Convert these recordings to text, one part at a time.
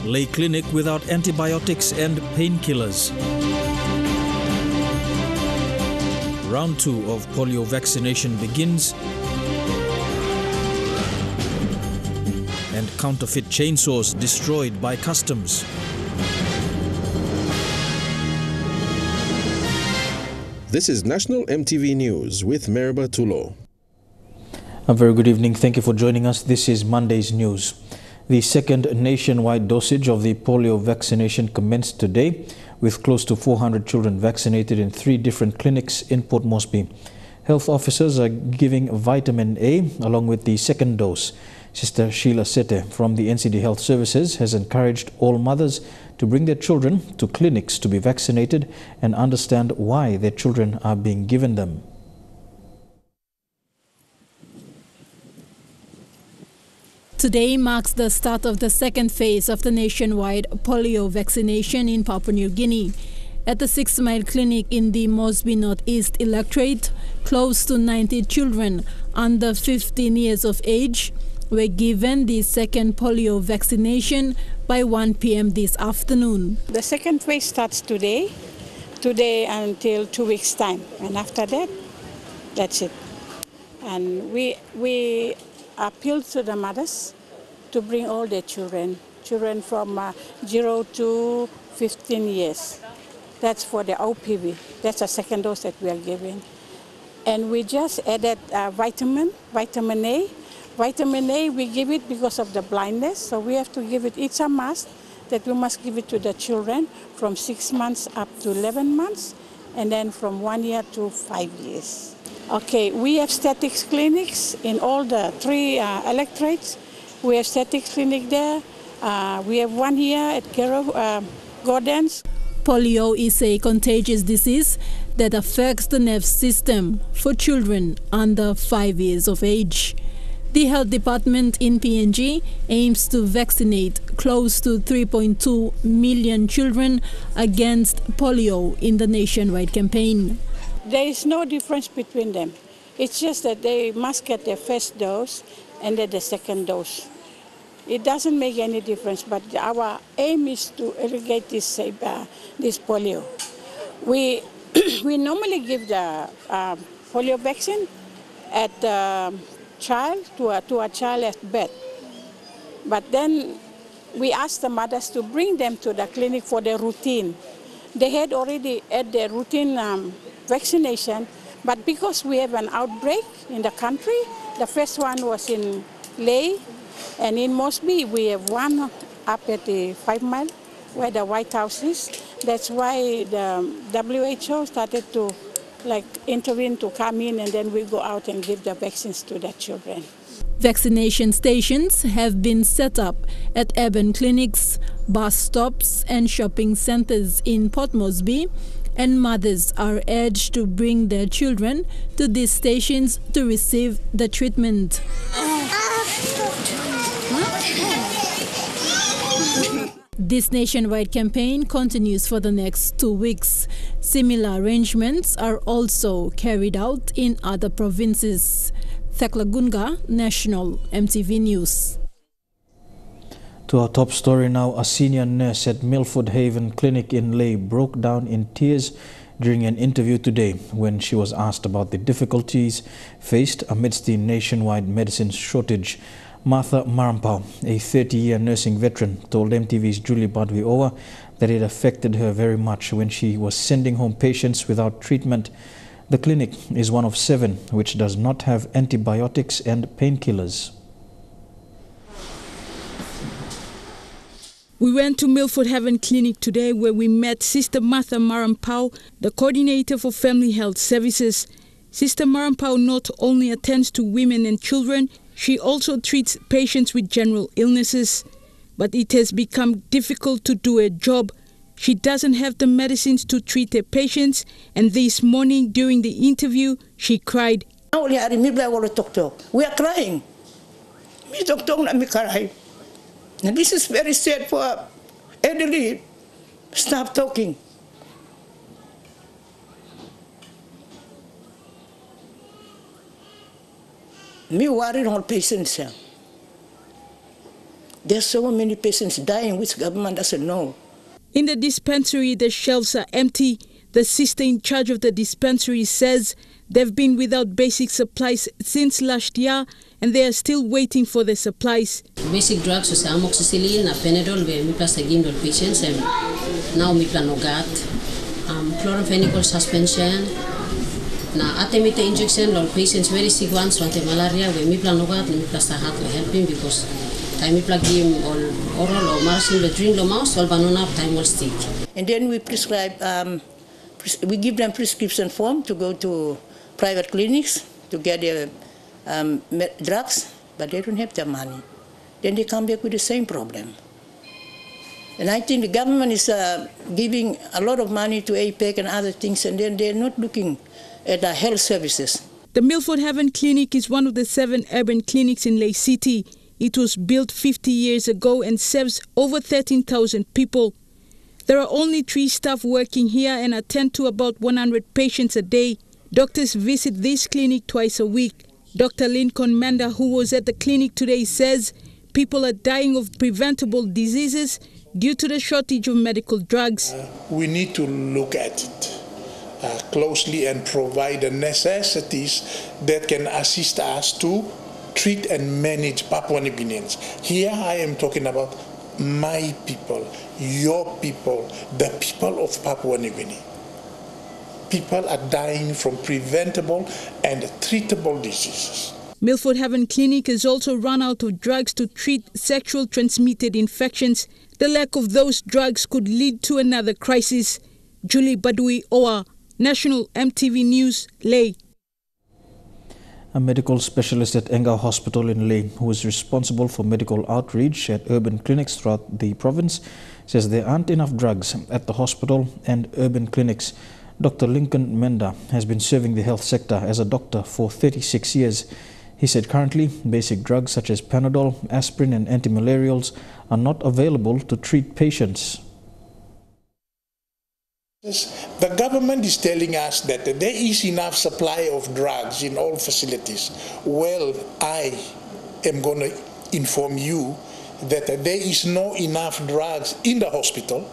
lay clinic without antibiotics and painkillers. Round 2 of polio vaccination begins, and counterfeit chainsaws destroyed by customs. This is National EMTV News with Meriba Tulo. A very good evening. Thank you for joining us. This is Monday's news. The second nationwide dosage of the polio vaccination commenced today, with close to 400 children vaccinated in 3 different clinics in Port Moresby. Health officers are giving vitamin A along with the second dose. Sister Sheila Sete from the NCD Health Services has encouraged all mothers to bring their children to clinics to be vaccinated and understand why their children are being given them. Today marks the start of the second phase of the nationwide polio vaccination in Papua New Guinea. At the 6 Mile Clinic in the Moresby Northeast Electorate, close to 90 children under 15 years of age were given the second polio vaccination by 1 p.m. this afternoon. The second phase starts today until 2 weeks' time, and after that, that's it. And we appeal to the mothers to bring all their children from 0 to 15 years. That's for the OPV. That's the second dose that we are giving. And we just added vitamin A. Vitamin A, we give it because of the blindness, so we have to give it. It's a must that we must give it to the children from 6 months up to 11 months, and then from 1 year to 5 years. Okay, we have statics clinics in all the 3 electorates. We have statics clinic there. We have one here at Gordon's. Polio is a contagious disease that affects the nerve system for children under 5 years of age. The health department in PNG aims to vaccinate close to 3.2 million children against polio in the nationwide campaign. There is no difference between them. It's just that they must get their first dose and then the second dose. It doesn't make any difference, but our aim is to eradicate this polio. We normally give the polio vaccine at to a child at birth. But then we ask the mothers to bring them to the clinic for their routine. They had already had their routine vaccination, but because we have an outbreak in the country, the first one was in Ley, and in Moresby we have one up at the 5 Mile where the White House is. That's why the WHO started to intervene to come in, and then we go out and give the vaccines to the children. Vaccination stations have been set up at urban clinics, bus stops and shopping centers in Port Moresby, and mothers are urged to bring their children to these stations to receive the treatment. This nationwide campaign continues for the next 2 weeks. Similar arrangements are also carried out in other provinces. Thekla Gunga, National EMTV News. To our top story now, a senior nurse at Milford Haven Clinic in Ley broke down in tears during an interview today when she was asked about the difficulties faced amidst the nationwide medicine shortage. Martha Marampau, a 30-year nursing veteran, told MTV's Julie Badwi-Owa that it affected her very much when she was sending home patients without treatment. The clinic is one of 7 which does not have antibiotics and painkillers. We went to Milford Haven Clinic today where we met Sister Martha Marampau, the coordinator for Family Health Services. Sister Marampau not only attends to women and children, she also treats patients with general illnesses. But it has become difficult to do her job. She doesn't have the medicines to treat her patients, and this morning during the interview, she cried. We are crying. And this is very sad for elderly. Stop talking. Me worried on patients. There's so many patients dying, which government doesn't know. In the dispensary, the shelves are empty. The sister in charge of the dispensary says they've been without basic supplies since last year and they are still waiting for the supplies. Basic drugs such as amoxicillin, Panadol, we plus again to patients, and now we plan nogat, chloramphenicol suspension, na atemita injection, or patients very sick ones want malaria, we plan nogat, we plus the heart to help him because time we plug him or oral or marcin, we drink the mouse, or banana time will stick. And then we prescribe. We give them prescription form to go to private clinics to get their drugs, but they don't have the money. Then they come back with the same problem. And I think the government is giving a lot of money to APEC and other things, and then they're not looking at the health services. The Milford Haven Clinic is one of the 7 urban clinics in Lake City. It was built 50 years ago and serves over 13,000 people. There are only 3 staff working here and attend to about 100 patients a day. Doctors visit this clinic twice a week. Dr. Lincoln Manda, who was at the clinic today, says people are dying of preventable diseases due to the shortage of medical drugs. We need to look at it closely and provide the necessities that can assist us to treat and manage Papua New Guineans. Here I am talking about my people, your people, the people of Papua New Guinea. People are dying from preventable and treatable diseases. Milford Haven Clinic has also run out of drugs to treat sexual transmitted infections. The lack of those drugs could lead to another crisis. Julie Badui Owa, National MTV News, Leh. A medical specialist at Engau Hospital in Leh, who is responsible for medical outreach at urban clinics throughout the province, says there aren't enough drugs at the hospital and urban clinics. Dr. Lincoln Menda has been serving the health sector as a doctor for 36 years. He said currently basic drugs such as Panadol, aspirin and antimalarials are not available to treat patients. The government is telling us that there is enough supply of drugs in all facilities. Well, I am going to inform you that there is no enough drugs in the hospital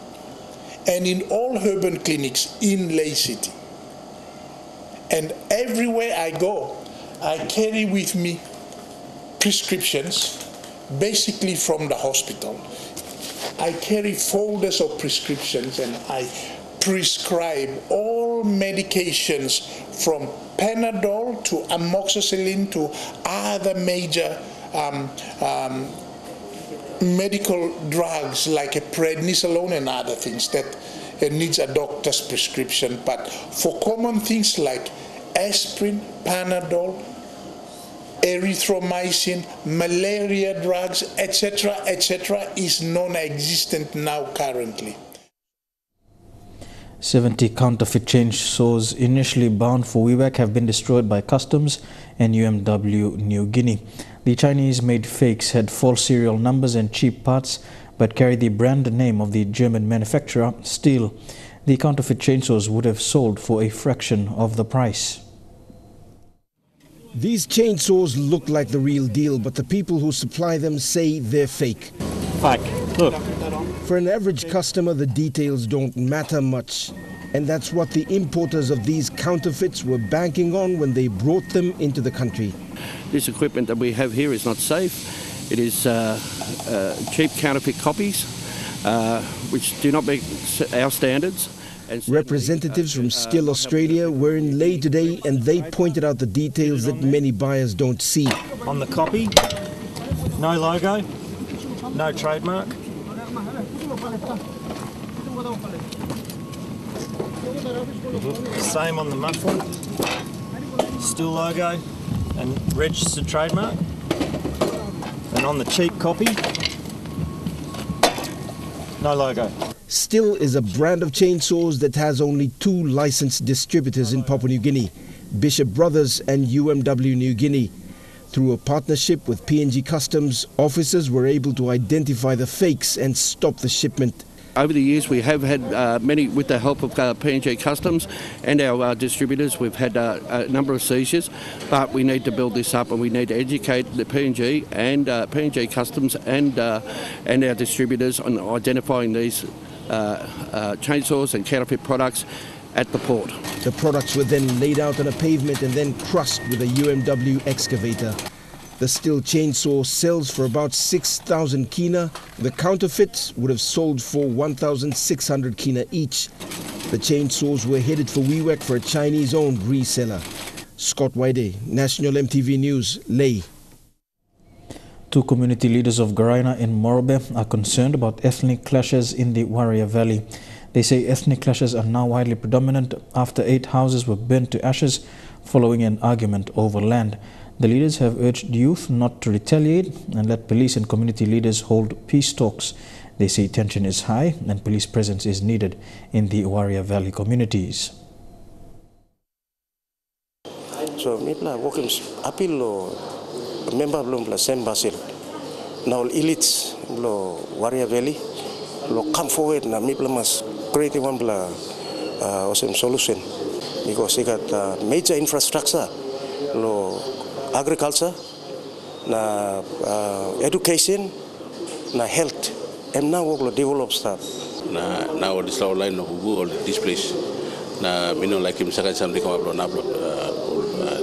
and in all urban clinics in Leh City. And everywhere I go, I carry with me prescriptions, basically from the hospital. I carry folders of prescriptions and I prescribe all medications from Panadol to amoxicillin to other major medical drugs like prednisolone and other things that needs a doctor's prescription. But for common things like aspirin, Panadol, erythromycin, malaria drugs, etc., is non-existent now currently. 70 counterfeit chainsaws initially bound for WeWac have been destroyed by customs and UMW New Guinea. The Chinese-made fakes had false serial numbers and cheap parts, but carry the brand name of the German manufacturer, Stihl. The counterfeit chainsaws would have sold for a fraction of the price. These chainsaws look like the real deal, but the people who supply them say they're fake. Fake. Look. For an average customer, the details don't matter much. And that's what the importers of these counterfeits were banking on when they brought them into the country. This equipment that we have here is not safe. It is cheap counterfeit copies, which do not meet our standards. Representatives from Stihl Australia were in Leh today and they pointed out the details that many buyers don't see. On the copy, no logo, no trademark. Same on the muffler, Stihl logo and registered trademark. And on the cheap copy, no logo. Stihl is a brand of chainsaws that has only 2 licensed distributors in Papua New Guinea, Bishop Brothers and UMW New Guinea. Through a partnership with PNG Customs, officers were able to identify the fakes and stop the shipment. over the years we have had many, with the help of P&G Customs and our distributors, we've had a number of seizures, but we need to build this up and we need to educate the P&G and P&G Customs and our distributors on identifying these chainsaws and counterfeit products at the port. The products were then laid out on a pavement and then crushed with a UMW excavator. The steel chainsaw sells for about 6,000 kina. The counterfeits would have sold for 1,600 kina each. The chainsaws were headed for Wewak for a Chinese-owned reseller. Scott Waide, National MTV News, Leh. Two community leaders of Garaina in Morobe are concerned about ethnic clashes in the Warrior Valley. They say ethnic clashes are now widely predominant after 8 houses were burnt to ashes following an argument over land. The leaders have urged youth not to retaliate and let police and community leaders hold peace talks. They say tension is high and police presence is needed in the Warrior Valley communities. So, mipla wokim apil lo member belum bla Sam Basil. Now elites lo Warrior Valley lo come forward na mipla mas create one bla solution because they got major infrastructure lo agriculture, na education, na health, and now we develop stuff. Now this line of all this place. Na like him something come up na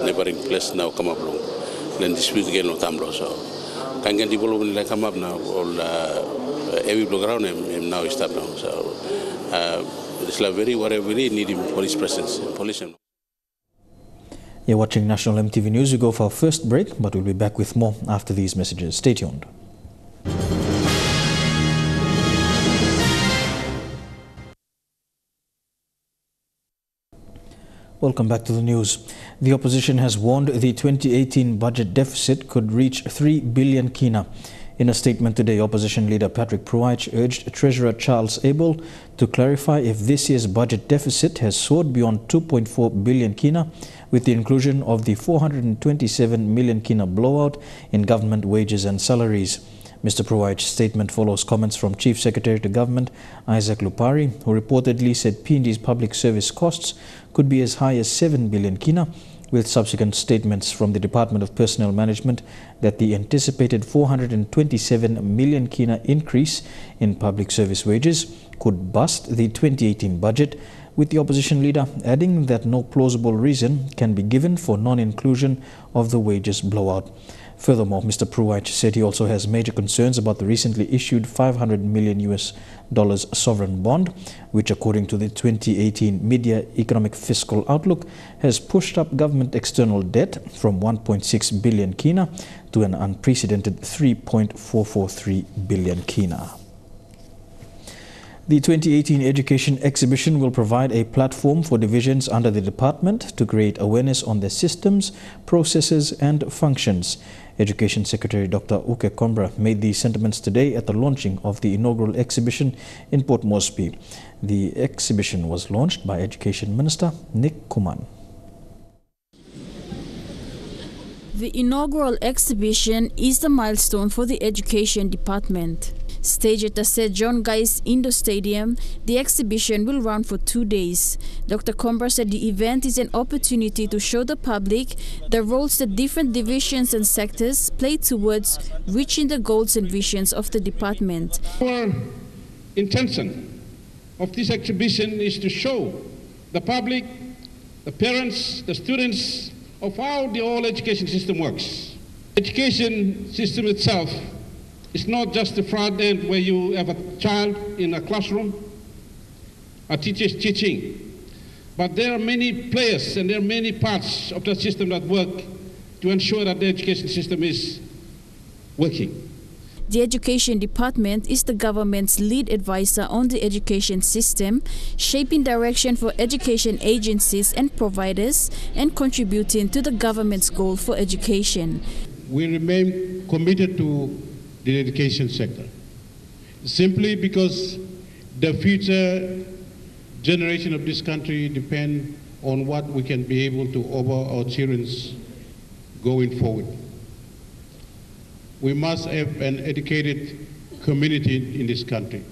neighboring place now come up then dispute again no tamlo so can get development like come up now all every background him now stop now so it's like very really need police presence police. You're watching National MTV News. We go for our first break, but we'll be back with more after these messages. Stay tuned. Welcome back to the news. The opposition has warned the 2018 budget deficit could reach 3 billion kina. In a statement today, opposition leader Patrick Pruich urged Treasurer Charles Abel to clarify if this year's budget deficit has soared beyond 2.4 billion kina with the inclusion of the 427 million kina blowout in government wages and salaries. Mr. Pruich's statement follows comments from Chief Secretary to Government Isaac Lupari, who reportedly said PNG's public service costs could be as high as 7 billion kina, with subsequent statements from the Department of Personnel Management that the anticipated 427 million kina increase in public service wages could bust the 2018 budget, with the opposition leader adding that no plausible reason can be given for non-inclusion of the wages blowout. Furthermore, Mr. Pruich said he also has major concerns about the recently issued $500 million sovereign bond, which according to the 2018 Media Economic Fiscal Outlook has pushed up government external debt from 1.6 billion kina to an unprecedented 3.443 billion kina. The 2018 Education Exhibition will provide a platform for divisions under the department to create awareness on their systems, processes and functions. Education Secretary Dr. Uke Kombra made these sentiments today at the launching of the inaugural exhibition in Port Moresby. The exhibition was launched by Education Minister Nick Kuman. The inaugural exhibition is the milestone for the Education Department. Staged at the Sir John Guy's Indoor Stadium, the exhibition will run for 2 days. Dr. Combra said the event is an opportunity to show the public the roles that different divisions and sectors play towards reaching the goals and visions of the department. Our intention of this exhibition is to show the public, the parents, the students of how the whole education system works. Education system itself is not just the front end where you have a child in a classroom, a teacher is teaching, but there are many players and there are many parts of the system that work to ensure that the education system is working. The Education Department is the government's lead advisor on the education system, shaping direction for education agencies and providers and contributing to the government's goal for education. We remain committed to the education sector, simply because the future generation of this country depend on what we can be able to offer our children going forward. We must have an educated community in this country.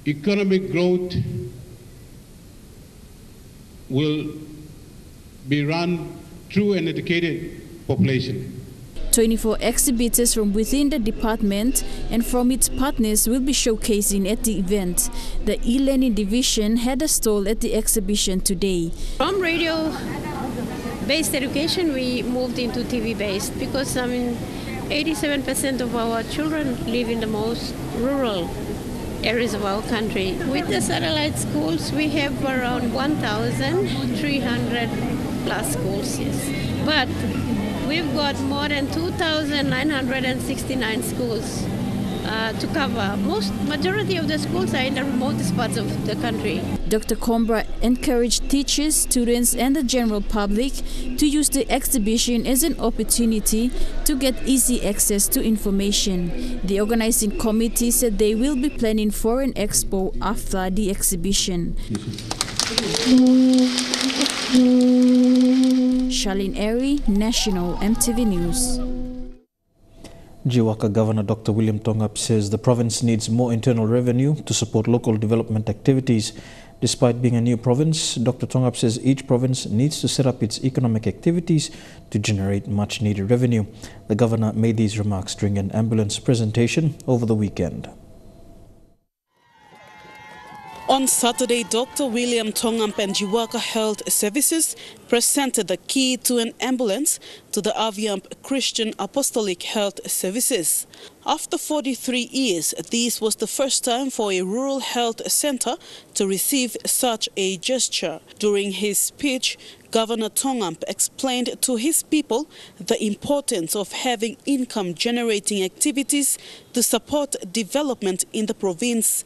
economic growth will be run through an educated population. 24 exhibitors from within the department and from its partners will be showcasing at the event. The e-learning division had a stall at the exhibition today. From radio-based education, we moved into TV-based because 87% of our children live in the most rural areas of our country. With the satellite schools, we have around 1,300 plus schools, yes. But we've got more than 2,969 schools to cover. Majority of the schools are in the remotest parts of the country. Dr. Combra encouraged teachers, students and the general public to use the exhibition as an opportunity to get easy access to information. The organizing committee said they will be planning for an expo after the exhibition. Charlene Airy, National EMTV News. Jiwaka Governor Dr. William Tongap says the province needs more internal revenue to support local development activities. Despite being a new province, Dr. Tongap says each province needs to set up its economic activities to generate much needed revenue. The governor made these remarks during an ambulance presentation over the weekend. On Saturday, Dr. William Tongap and Jiwaka Health Services presented the key to an ambulance to the Aviamp Christian Apostolic Health Services. After 43 years, this was the first time for a rural health center to receive such a gesture. During his speech, Governor Tongap explained to his people the importance of having income-generating activities to support development in the province.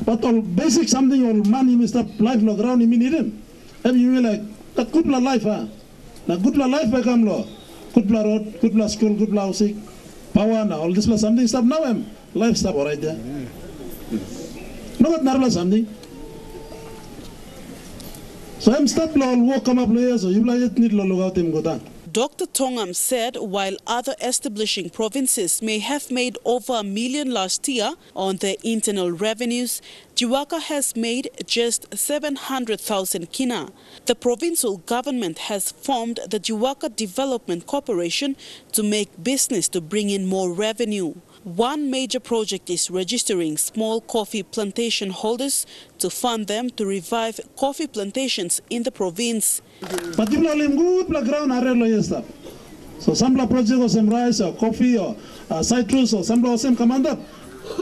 But all basic something or money, Mr. Life no ground, you need him. Have you like that good life, huh? Now good life become law. Good road, good school, good housing, power now, all this something stuff now life stuff right there. No but not something. So I'm stop law walk come up later, so you like need law look out him go down. Dr. Tongap said while other establishing provinces may have made over $1 million last year on their internal revenues, Jiwaka has made just 700,000 kina. The provincial government has formed the Jiwaka Development Corporation to make business to bring in more revenue. One major project is registering small coffee plantation holders to fund them to revive coffee plantations in the province. But you know, good ground are stuff. So some project or some rice or coffee or citrus or some commander.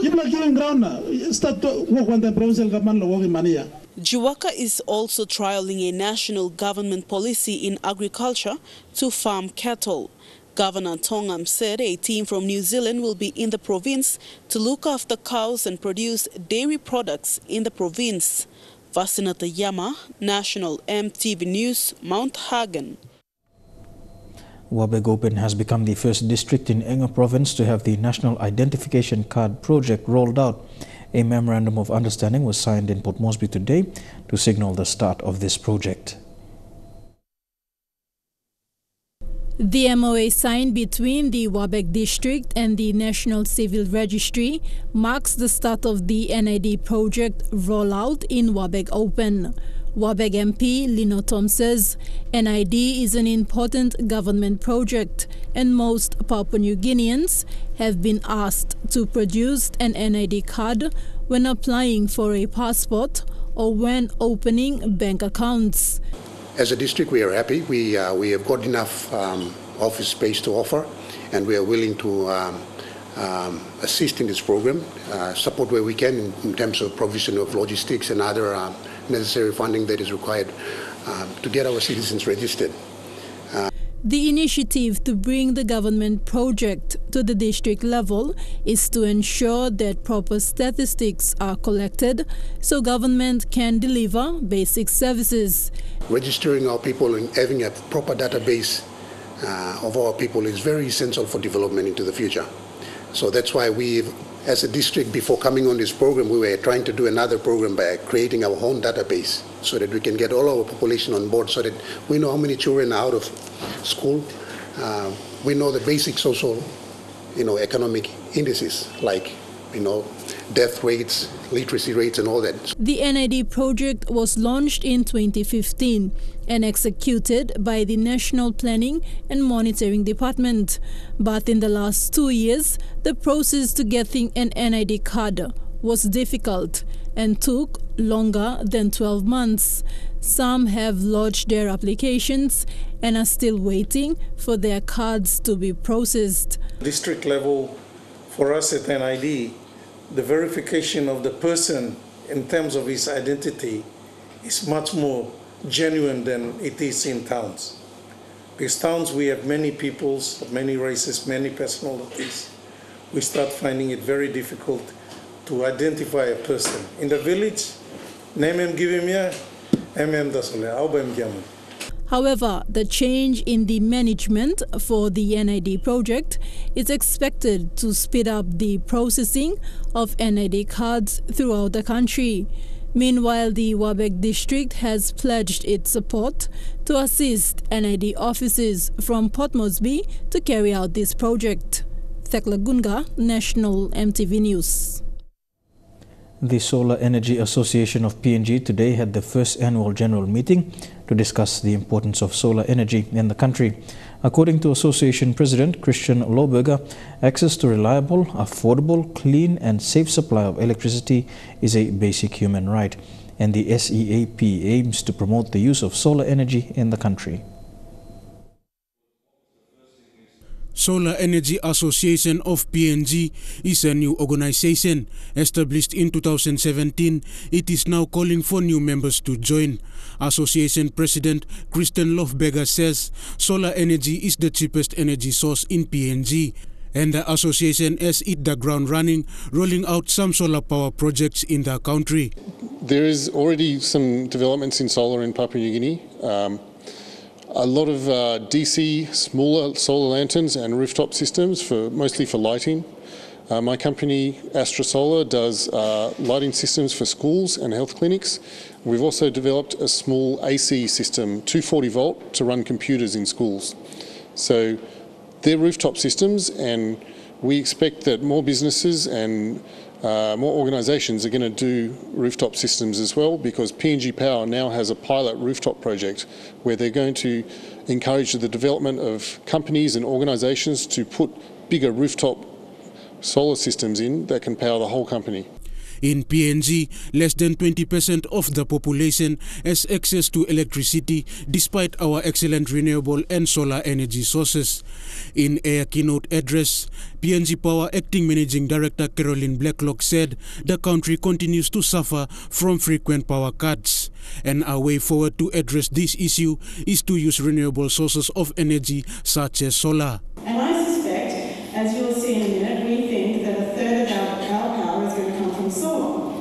You like giving ground now. Start to work on the provincial government working money. Jiwaka is also trialing a national government policy in agriculture to farm cattle. Governor Tongap said a team from New Zealand will be in the province to look after cows and produce dairy products in the province. Vasinata Yama, National EMTV News, Mount Hagen. Wabeg Open has become the first district in Enga province to have the National Identification Card project rolled out. A memorandum of understanding was signed in Port Moresby today to signal the start of this project. The MOA signed between the Wabeg District and the National Civil Registry marks the start of the NID project rollout in Wabeg Open. Wabeg MP Lino Tom says NID is an important government project and most Papua New Guineans have been asked to produce an NID card when applying for a passport or when opening bank accounts. As a district, we are happy. We have got enough office space to offer, and we are willing to assist in this program, support where we can in terms of provision of logistics and other necessary funding that is required to get our citizens registered. The initiative to bring the government project to the district level is to ensure that proper statistics are collected so government can deliver basic services. Registering our people and having a proper database of our people is very essential for development into the future. So that's why we, as a district, before coming on this program, we were trying to do another program by creating our own database so that we can get all our population on board so that we know how many children are out of school. We know the basic social, economic indices like, death rates, literacy rates, and all that. The NID project was launched in 2015 and executed by the National Planning and Monitoring Department. But in the last 2 years, the process to getting an NID card was difficult and took longer than 12 months. Some have lodged their applications and are still waiting for their cards to be processed. District level, for us at NID, the verification of the person in terms of his identity is much more genuine than it is in towns. Because towns, we have many peoples, many races, many personalities. We start finding it very difficult to identify a person. In the village, name him, give him ya, However, the change in the management for the NID project is expected to speed up the processing of NID cards throughout the country. Meanwhile, the Wabek district has pledged its support to assist NID officers from Port Moresby to carry out this project. Thekla Gunga, National EMTV News. The Solar Energy Association of PNG today had the first annual general meeting to discuss the importance of solar energy in the country. According to Association President Christian Lohberger, access to reliable, affordable, clean and safe supply of electricity is a basic human right, and the SEAP aims to promote the use of solar energy in the country. Solar Energy Association of PNG is a new organization. Established in 2017, it is now calling for new members to join. Association President Christian Lohberger says solar energy is the cheapest energy source in PNG, and the association has hit the ground running, rolling out some solar power projects in the country. There is already some developments in solar in Papua New Guinea. A lot of DC smaller solar lanterns and rooftop systems, mostly for lighting. My company, Astra Solar, does lighting systems for schools and health clinics. We've also developed a small AC system, 240 volt, to run computers in schools. So they're rooftop systems, and we expect that more businesses and more organisations are going to do rooftop systems as well, because PNG Power now has a pilot rooftop project where they're going to encourage the development of companies and organisations to put bigger rooftop solar systems in that can power the whole company. In PNG, less than 20% of the population has access to electricity despite our excellent renewable and solar energy sources. In a keynote address, PNG Power Acting Managing Director Caroline Blacklock said the country continues to suffer from frequent power cuts, and a way forward to address this issue is to use renewable sources of energy such as solar. And I suspect, as you'll see in a minute, we think that a third of our power is going to come from solar,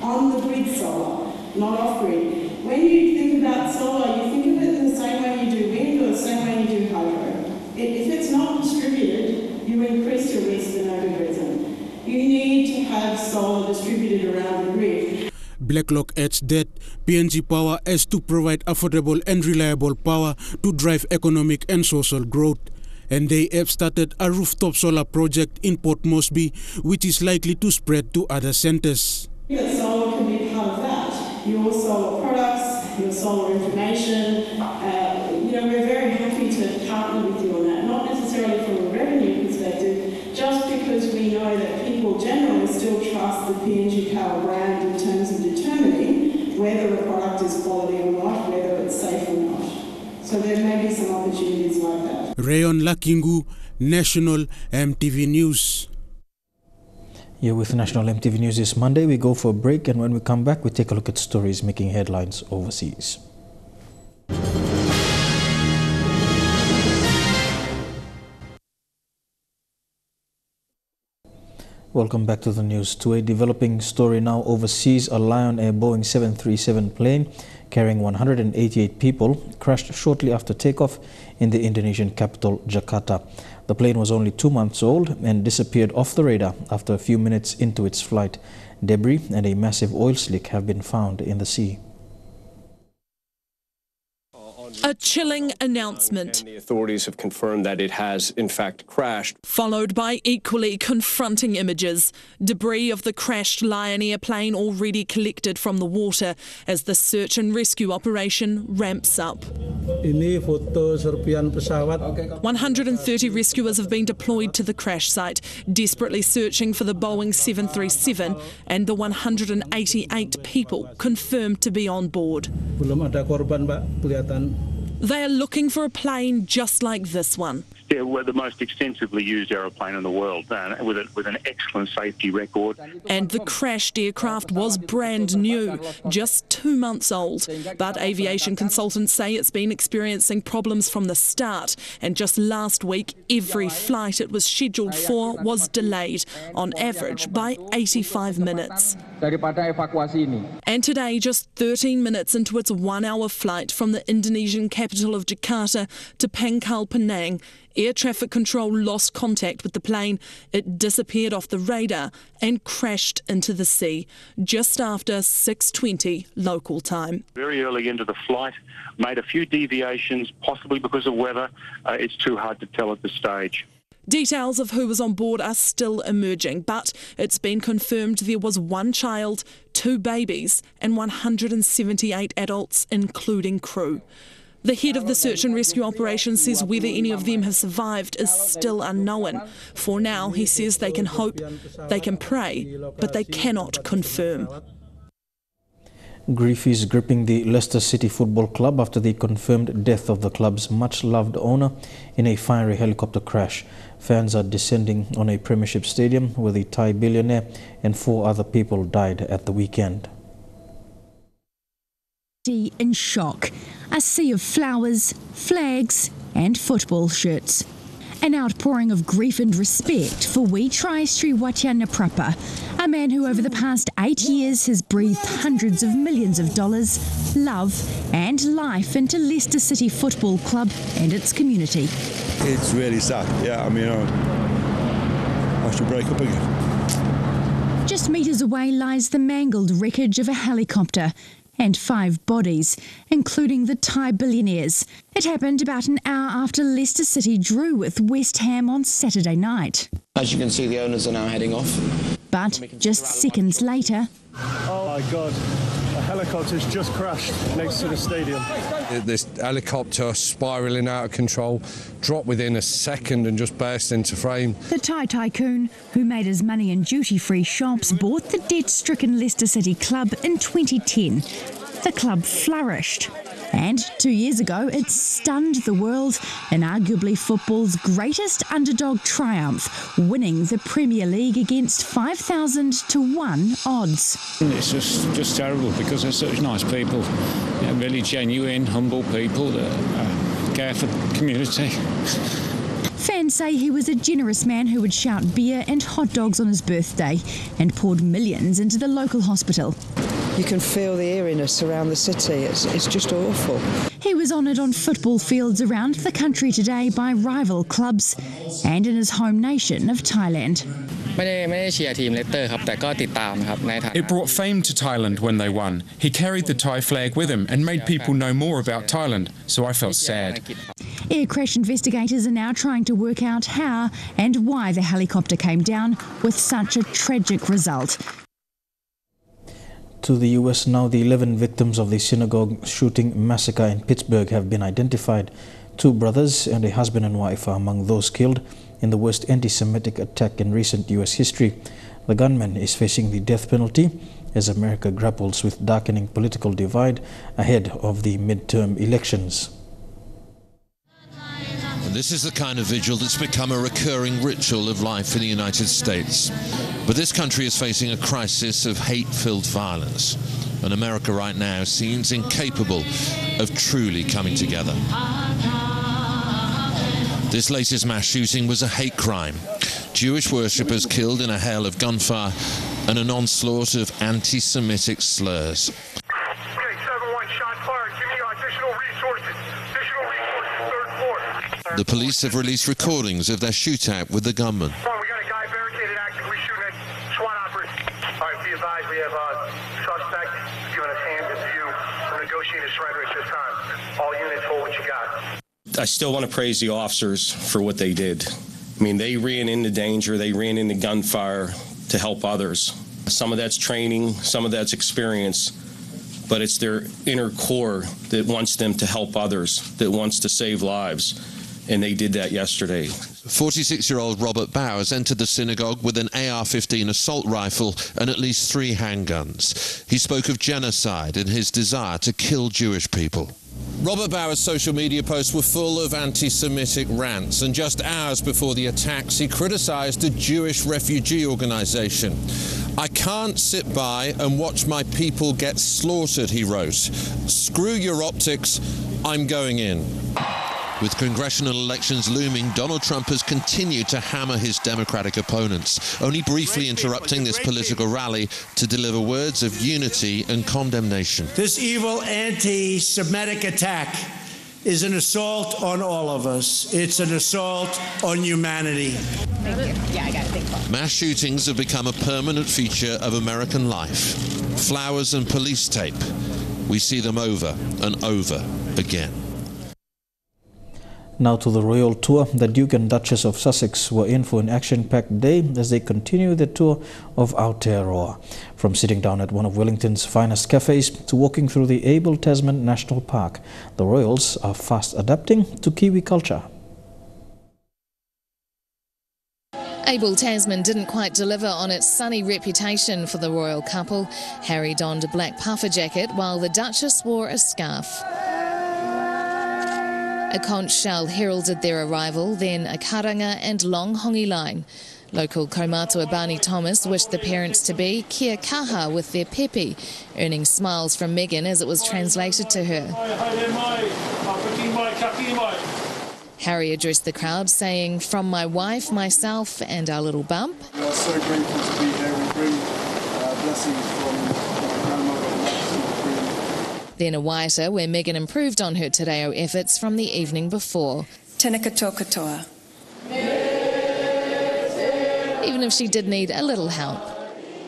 on the grid solar, not off grid. When you think about solar, you think of it in the same way you do wind or the same way you do hydro. If it's not distributed, you increase your risk in overgridding. You need to have solar distributed around the grid. Blacklock adds that PNG Power has to provide affordable and reliable power to drive economic and social growth. And they have started a rooftop solar project in Port Moresby, which is likely to spread to other centres. That solar can be part of that. Your solar products, your solar information. We're very happy to partner with you on that, not necessarily from a revenue perspective, just because we know that people generally still trust the PNG Power brand in terms of determining whether a product is quality or not, whether it's safe or not. So there may be some opportunities like that. Rayon Lakingu, National EMTV News. You're with National EMTV News this Monday. We go for a break, and when we come back, we take a look at stories making headlines overseas. Welcome back to the news. To a developing story now overseas, a Lion Air Boeing 737 plane carrying 188 people crashed shortly after takeoff in the Indonesian capital, Jakarta. The plane was only 2 months old and disappeared off the radar after a few minutes into its flight. Debris and a massive oil slick have been found in the sea. A A chilling announcement. And the authorities have confirmed that it has, in fact, crashed. Followed by equally confronting images. Debris of the crashed Lion Air plane already collected from the water as the search and rescue operation ramps up. 130 rescuers have been deployed to the crash site, desperately searching for the Boeing 737 and the 188 people confirmed to be on board. They are looking for a plane just like this one. We're the most extensively used aeroplane in the world, with an excellent safety record. And the crashed aircraft was brand new, just 2 months old. But aviation consultants say it's been experiencing problems from the start. And just last week, every flight it was scheduled for was delayed, on average by 85 minutes. And today, just 13 minutes into its 1-hour flight from the Indonesian capital of Jakarta to Pangkal Pinang, air traffic control lost contact with the plane. It disappeared off the radar and crashed into the sea just after 6:20 local time. Very early into the flight, made a few deviations, possibly because of weather. It's too hard to tell at this stage. Details of who was on board are still emerging, but it's been confirmed there was 1 child, 2 babies and 178 adults, including crew. The head of the search and rescue operation says whether any of them have survived is still unknown. For now, he says they can hope, they can pray, but they cannot confirm. Grief is gripping the Leicester City Football Club after the confirmed death of the club's much-loved owner in a fiery helicopter crash. Fans are descending on a Premiership stadium where the Thai billionaire and 4 other people died at the weekend. In shock, a sea of flowers, flags and football shirts. An outpouring of grief and respect for Witrai Sriwatanaprapa, a man who over the past 8 years has breathed hundreds of millions of dollars, love and life into Leicester City Football Club and its community. It's really sad, yeah, I mean, I should break up again. Just metres away lies the mangled wreckage of a helicopter and 5 bodies, including the Thai billionaires. It happened about an hour after Leicester City drew with West Ham on Saturday night. As you can see, the owners are now heading off. But just seconds later... Oh my God, a helicopter's just crashed next to the stadium. This helicopter spiralling out of control, dropped within a second and just burst into frame. The Thai tycoon, who made his money in duty-free shops, bought the debt-stricken Leicester City club in 2010. The club flourished. And 2 years ago, it stunned the world in arguably football's greatest underdog triumph, winning the Premier League against 5,000 to 1 odds. It's just terrible because they're such nice people, really genuine, humble people that care for the community. Fans say he was a generous man who would shout beer and hot dogs on his birthday and poured millions into the local hospital. You can feel the eeriness around the city. It's just awful. He was honoured on football fields around the country today by rival clubs and in his home nation of Thailand. It brought fame to Thailand when they won. He carried the Thai flag with him and made people know more about Thailand, so I felt sad. Air crash investigators are now trying to work out how and why the helicopter came down with such a tragic result. To the US now, the 11 victims of the synagogue shooting massacre in Pittsburgh have been identified. 2 brothers and a husband and wife are among those killed in the worst anti-Semitic attack in recent US history. The gunman is facing the death penalty as America grapples with darkening political divide ahead of the midterm elections. This is the kind of vigil that's become a recurring ritual of life in the United States. But this country is facing a crisis of hate-filled violence, and America right now seems incapable of truly coming together. This latest mass shooting was a hate crime. Jewish worshippers killed in a hail of gunfire and an onslaught of anti-Semitic slurs. The police have released recordings of their shootout with the gunman. We got a guy barricaded actively shooting at SWAT operators. All right, be advised, we have a suspect giving us hands and view. We're going to go negotiate a surrender at this time. All units, hold what you got. I still want to praise the officers for what they did. I mean, they ran into danger, they ran into gunfire to help others. Some of that's training, some of that's experience, but it's their inner core that wants them to help others, that wants to save lives, and they did that yesterday. 46-year-old Robert Bowers entered the synagogue with an AR-15 assault rifle and at least 3 handguns. He spoke of genocide and his desire to kill Jewish people. Robert Bowers' social media posts were full of anti-Semitic rants, and just hours before the attacks, he criticised a Jewish refugee organisation. "I can't sit by and watch my people get slaughtered," he wrote. "Screw your optics, I'm going in." With congressional elections looming, Donald Trump has continued to hammer his Democratic opponents, only briefly interrupting this political rally to deliver words of unity and condemnation. This evil anti-Semitic attack is an assault on all of us. It's an assault on humanity. Thank you. Yeah, I got it. Thanks. Mass shootings have become a permanent feature of American life. Flowers and police tape. We see them over and over again. Now to the royal tour. The Duke and Duchess of Sussex were in for an action-packed day as they continue their tour of Aotearoa. From sitting down at one of Wellington's finest cafes to walking through the Abel Tasman National Park, the royals are fast adapting to Kiwi culture. Abel Tasman didn't quite deliver on its sunny reputation for the royal couple. Harry donned a black puffer jacket while the Duchess wore a scarf. A conch shell heralded their arrival, then a karanga and long hongi line. Local kaumātua Barney Thomas wished the parents-to-be kia kaha with their pepe, earning smiles from Meghan as it was translated to her. Harry addressed the crowd saying, "From my wife, myself and our little bump." We are so grateful to be here. We bring blessings from my grandmother and the Queen. Then a Waiata where Meghan improved on her te reo efforts from the evening before. Tēnā katoa katoa. Even if she did need a little help.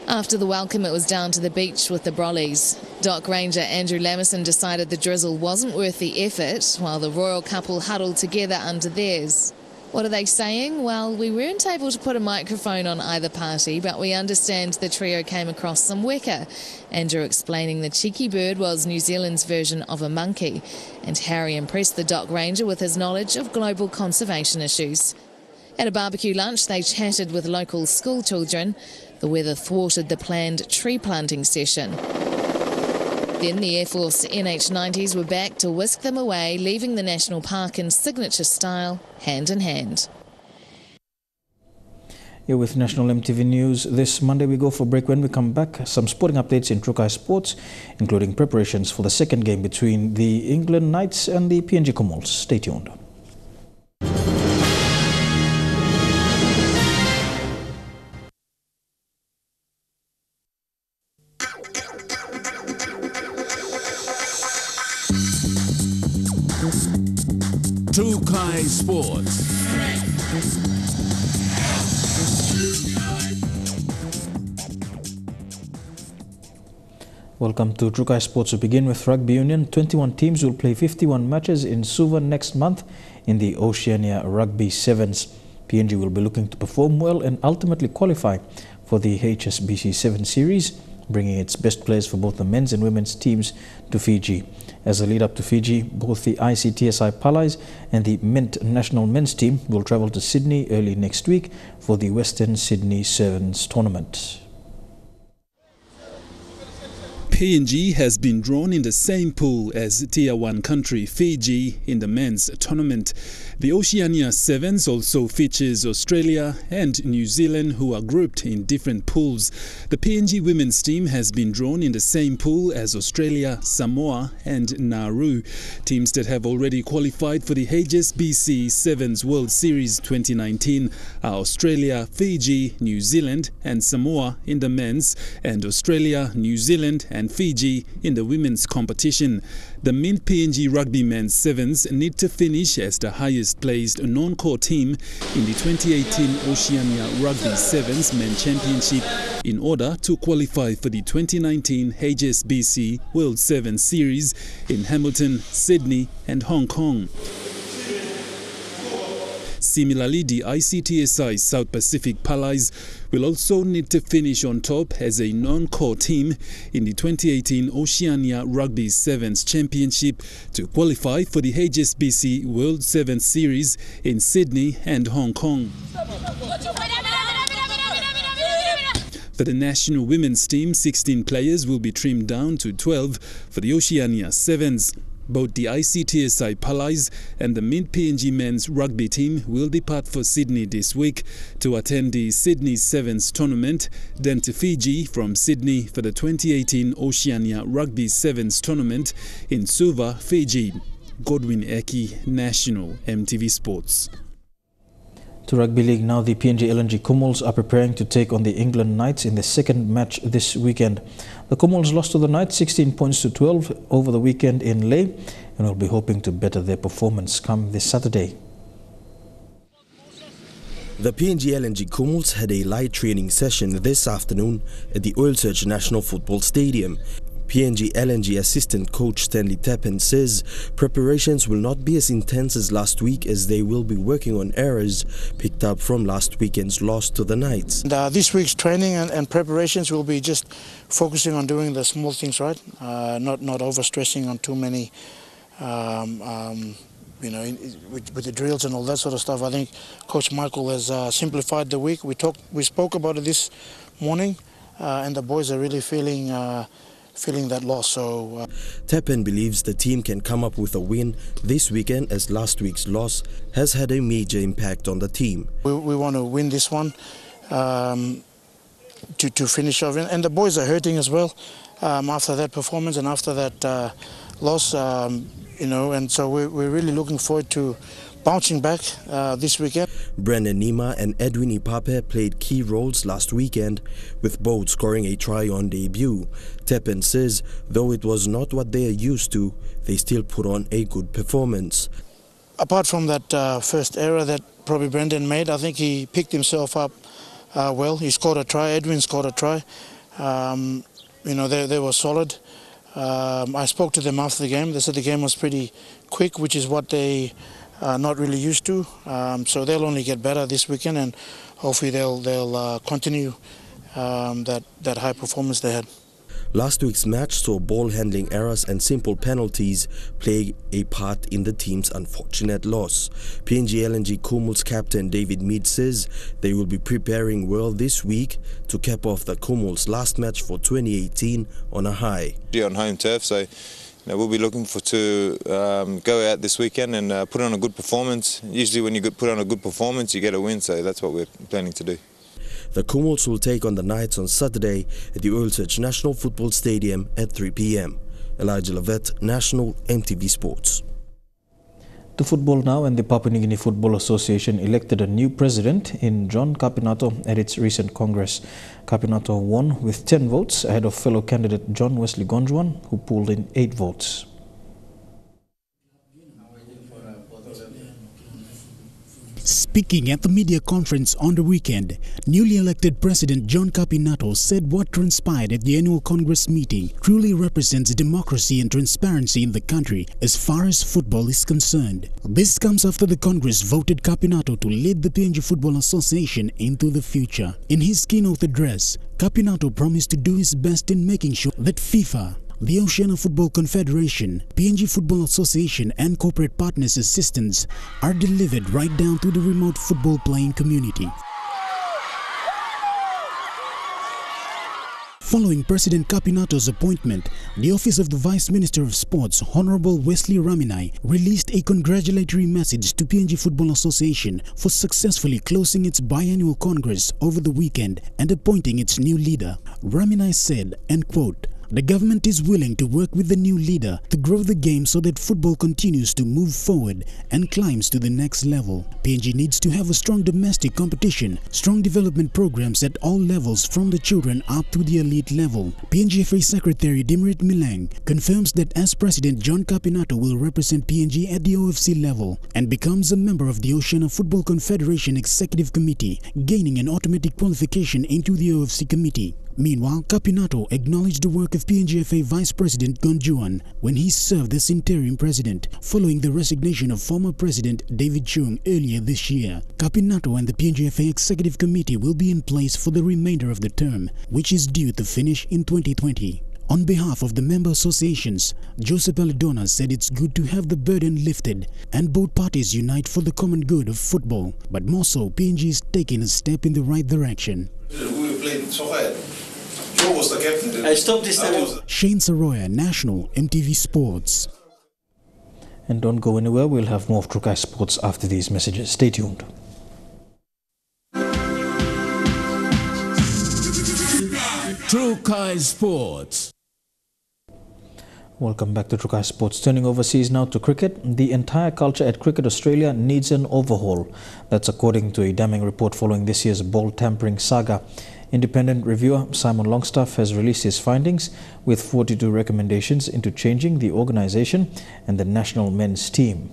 After the welcome, it was down to the beach with the brollies. Dock Ranger Andrew Lamison decided the drizzle wasn't worth the effort, while the royal couple huddled together under theirs. What are they saying? Well, we weren't able to put a microphone on either party, but we understand the trio came across some weka. Andrew explaining the cheeky bird was New Zealand's version of a monkey. And Harry impressed the Dock Ranger with his knowledge of global conservation issues. At a barbecue lunch, they chatted with local school children. The weather thwarted the planned tree planting session. Then the Air Force NH90s were back to whisk them away, leaving the national park in signature style, hand in hand. Here with National EMTV News. This Monday we go for a break. When we come back, some sporting updates in Trukai Sports, including preparations for the second game between the England Knights and the PNG Commols. Stay tuned. Trukai Sports. Welcome to Trukai Sports. We begin with Rugby Union. 21 teams will play 51 matches in Suva next month in the Oceania Rugby Sevens. PNG will be looking to perform well and ultimately qualify for the HSBC 7 Series, bringing its best players for both the men's and women's teams to Fiji. As a lead-up to Fiji, both the ICTSI Palais and the Mint national men's team will travel to Sydney early next week for the Western Sydney Sevens tournament. PNG has been drawn in the same pool as Tier 1 country Fiji in the men's tournament. The Oceania Sevens also features Australia and New Zealand, who are grouped in different pools. The PNG women's team has been drawn in the same pool as Australia, Samoa and Nauru, teams that have already qualified for the HSBC Sevens World Series 2019 are Australia, Fiji, New Zealand and Samoa in the men's, and Australia, New Zealand and and Fiji in the women's competition. The Mint PNG Rugby Men's Sevens need to finish as the highest placed non-core team in the 2018 Oceania Rugby Sevens Men Championship in order to qualify for the 2019 HSBC World Sevens Series in Hamilton, Sydney and Hong Kong. Similarly, the ICTSI South Pacific Palais will also need to finish on top as a non-core team in the 2018 Oceania Rugby Sevens Championship to qualify for the HSBC World Sevens Series in Sydney and Hong Kong. For the national women's team, 16 players will be trimmed down to 12 for the Oceania Sevens. Both the ICTSI Palais and the Mint PNG men's rugby team will depart for Sydney this week to attend the Sydney Sevens tournament, then to Fiji from Sydney for the 2018 Oceania Rugby Sevens tournament in Suva, Fiji. Godwin Eki, National EMTV Sports. To Rugby League now, the PNG LNG Kumuls are preparing to take on the England Knights in the second match this weekend. The Kumuls lost to the Knights 16 points to 12 over the weekend in Lae and will be hoping to better their performance come this Saturday. The PNG LNG Kumuls had a light training session this afternoon at the Oil Search National Football Stadium. PNG LNG assistant coach Stanley Tappen says preparations will not be as intense as last week as they will be working on errors picked up from last weekend's loss to the Knights. This week's training and preparations will be just focusing on doing the small things right, not overstressing on too many, with the drills and all that sort of stuff. I think Coach Michael has simplified the week. We spoke about it this morning, and the boys are really feeling that loss. So Tappen believes the team can come up with a win this weekend as last week's loss has had a major impact on the team. We want to win this one to finish off, and the boys are hurting as well after that performance and after that loss, and so we're really looking forward to bouncing back this weekend. Brendan Nima and Edwin Ipape played key roles last weekend, with both scoring a try on debut. Tappen says though it was not what they are used to, they still put on a good performance. Apart from that first error that probably Brendan made, I think he picked himself up well. He scored a try, Edwin scored a try. They were solid. I spoke to them after the game. They said the game was pretty quick, which is what they not really used to, so they'll only get better this weekend, and hopefully they'll continue that high performance they had. Last week's match saw ball handling errors and simple penalties play a part in the team's unfortunate loss. PNG LNG Kumuls captain David Mead says they will be preparing well this week to cap off the Kumuls' last match for 2018 on a high. On home turf, so we'll be looking to go out this weekend and put on a good performance. Usually when you put on a good performance, you get a win, so that's what we're planning to do. The Kumuls will take on the Knights on Saturday at the Oil Search National Football Stadium at 3 p.m. Elijah Lavette, National EMTV Sports. To football now, and the Papua New Guinea Football Association elected a new president in John Capinato at its recent Congress. Capinato won with 10 votes ahead of fellow candidate John Wesley Gonjuan, who pulled in 8 votes. Speaking at the media conference on the weekend, newly elected President John Capinato said what transpired at the annual Congress meeting truly represents democracy and transparency in the country as far as football is concerned. This comes after the Congress voted Capinato to lead the PNG Football Association into the future. In his keynote address, Capinato promised to do his best in making sure that FIFA, the Oceania Football Confederation, PNG Football Association and corporate partners' assistance are delivered right down to the remote football playing community. Following President Capinato's appointment, the Office of the Vice Minister of Sports, Honorable Wesley Raminai, released a congratulatory message to PNG Football Association for successfully closing its biannual Congress over the weekend and appointing its new leader. Raminai said, and quote, The government is willing to work with the new leader to grow the game so that football continues to move forward and climbs to the next level. PNG needs to have a strong domestic competition, strong development programs at all levels from the children up to the elite level. PNGFA Secretary Dimrit Milang confirms that as President John Capinato will represent PNG at the OFC level and becomes a member of the Oceania Football Confederation Executive Committee, gaining an automatic qualification into the OFC committee. Meanwhile, Capinato acknowledged the work of PNGFA Vice President Gonjuan when he served as interim president, following the resignation of former President David Chung earlier this year. Capinato and the PNGFA Executive Committee will be in place for the remainder of the term, which is due to finish in 2020. On behalf of the member associations, Joseph Alidona said it's good to have the burden lifted and both parties unite for the common good of football. But more so, PNG is taking a step in the right direction. We played so hard. Joe was the captain. I stopped this time. Shane Saroya, National, EMTV Sports. And don't go anywhere, we'll have more of Trukai Sports after these messages. Stay tuned. Trukai Sports. Welcome back to Trukai Sports. Turning overseas now to cricket. The entire culture at Cricket Australia needs an overhaul. That's according to a damning report following this year's ball tampering saga. Independent reviewer Simon Longstaff has released his findings with 42 recommendations into changing the organisation and the national men's team.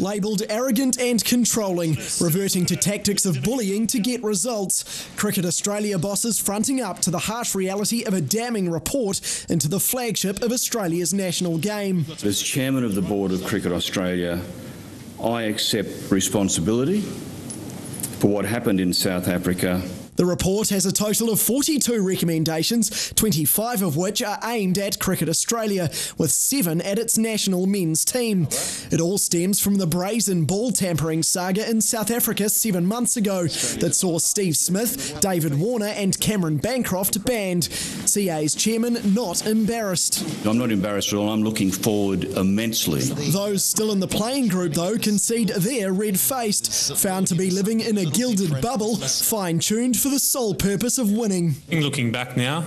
Labelled arrogant and controlling, reverting to tactics of bullying to get results, Cricket Australia bosses fronting up to the harsh reality of a damning report into the flagship of Australia's national game. As chairman of the board of Cricket Australia, I accept responsibility for what happened in South Africa. The report has a total of 42 recommendations, 25 of which are aimed at Cricket Australia, with 7 at its national men's team. It all stems from the brazen ball tampering saga in South Africa 7 months ago that saw Steve Smith, David Warner and Cameron Bancroft banned. CA's chairman not embarrassed. I'm not embarrassed at all, I'm looking forward immensely. Those still in the playing group though concede they're red-faced, found to be living in a gilded bubble, fine-tuned for the sole purpose of winning. Looking back now,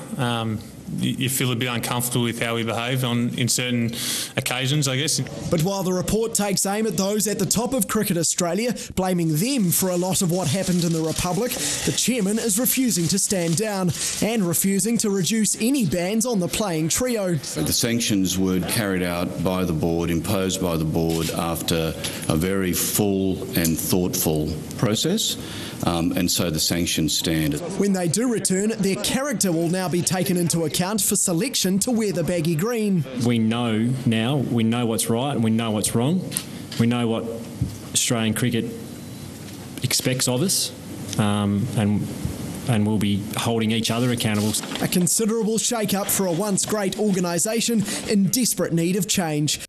you feel a bit uncomfortable with how we behave in certain occasions, I guess. But while the report takes aim at those at the top of Cricket Australia, blaming them for a lot of what happened in the Republic, the chairman is refusing to stand down and refusing to reduce any bans on the playing trio. The sanctions were carried out by the board, imposed by the board after a very full and thoughtful process. And so the sanctions stand. When they do return, their character will now be taken into account for selection to wear the baggy green. We know now, we know what's right and we know what's wrong. We know what Australian cricket expects of us, and we'll be holding each other accountable. A considerable shake-up for a once great organisation in desperate need of change.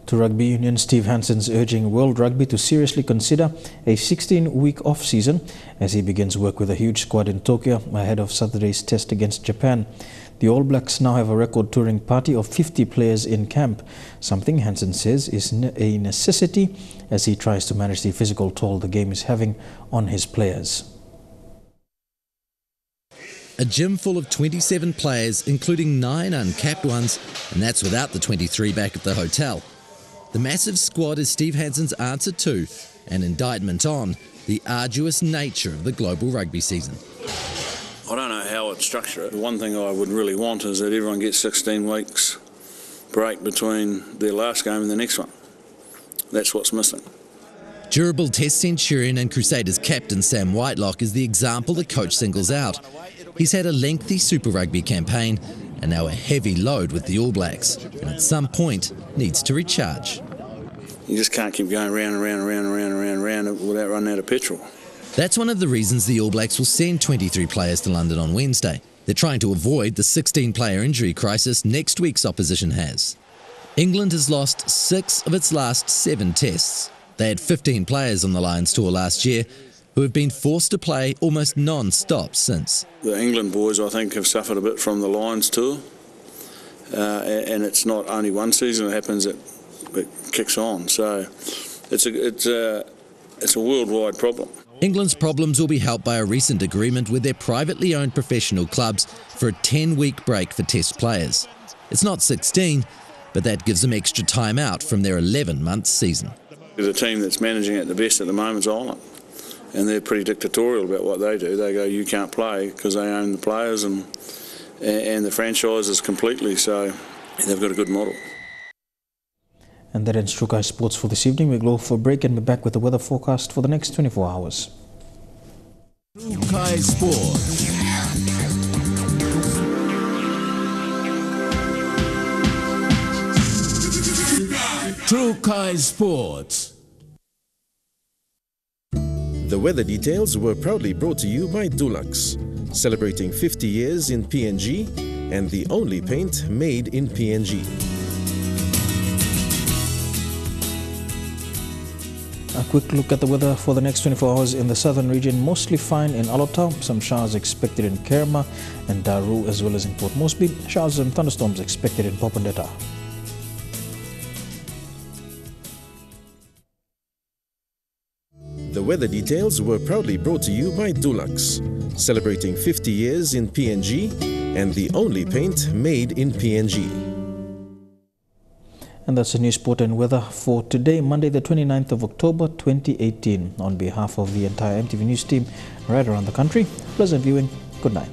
To Rugby Union, Steve Hansen's urging World Rugby to seriously consider a 16-week off-season as he begins work with a huge squad in Tokyo ahead of Saturday's test against Japan. The All Blacks now have a record touring party of 50 players in camp, something Hansen says is a necessity as he tries to manage the physical toll the game is having on his players. A gym full of 27 players, including 9 uncapped ones, and that's without the 23 back at the hotel. The massive squad is Steve Hansen's answer to, and indictment on, the arduous nature of the global rugby season. I don't know how I'd structure it. The one thing I would really want is that everyone gets 16 weeks break between their last game and the next one. That's what's missing. Durable Test centurion and Crusaders captain Sam Whitelock is the example the coach singles out. He's had a lengthy Super Rugby campaign and now a heavy load with the All Blacks, and at some point needs to recharge. You just can't keep going round and round and round and round and round and round without running out of petrol. That's one of the reasons the All Blacks will send 23 players to London on Wednesday. They're trying to avoid the 16-player injury crisis next week's opposition has. England has lost 6 of its last 7 tests. They had 15 players on the Lions tour last year who have been forced to play almost non-stop since. The England boys, I think, have suffered a bit from the Lions tour. And it's not only one season, it happens, it kicks on. So it's It's a worldwide problem. England's problems will be helped by a recent agreement with their privately owned professional clubs for a 10-week break for Test players. It's not 16, but that gives them extra time out from their 11-month season. The team that's managing it the best at the moment is Ireland, and they're pretty dictatorial about what they do. They go, you can't play, because they own the players and the franchises completely, so they've got a good model. And that ends True Kai Sports for this evening. We'll go for a break and be back with the weather forecast for the next 24 hours. True Kai Sports. True Kai Sports. The weather details were proudly brought to you by Dulux, celebrating 50 years in PNG and the only paint made in PNG. A quick look at the weather for the next 24 hours in the southern region. Mostly fine in Alotau, some showers expected in Kerma and Daru as well as in Port Moresby. Showers and thunderstorms expected in Popondetta. The weather details were proudly brought to you by Dulux, celebrating 50 years in PNG and the only paint made in PNG. And that's the news, sport and weather for today, Monday the 29th of October 2018. On behalf of the entire EMTV News team right around the country, pleasant viewing. Good night.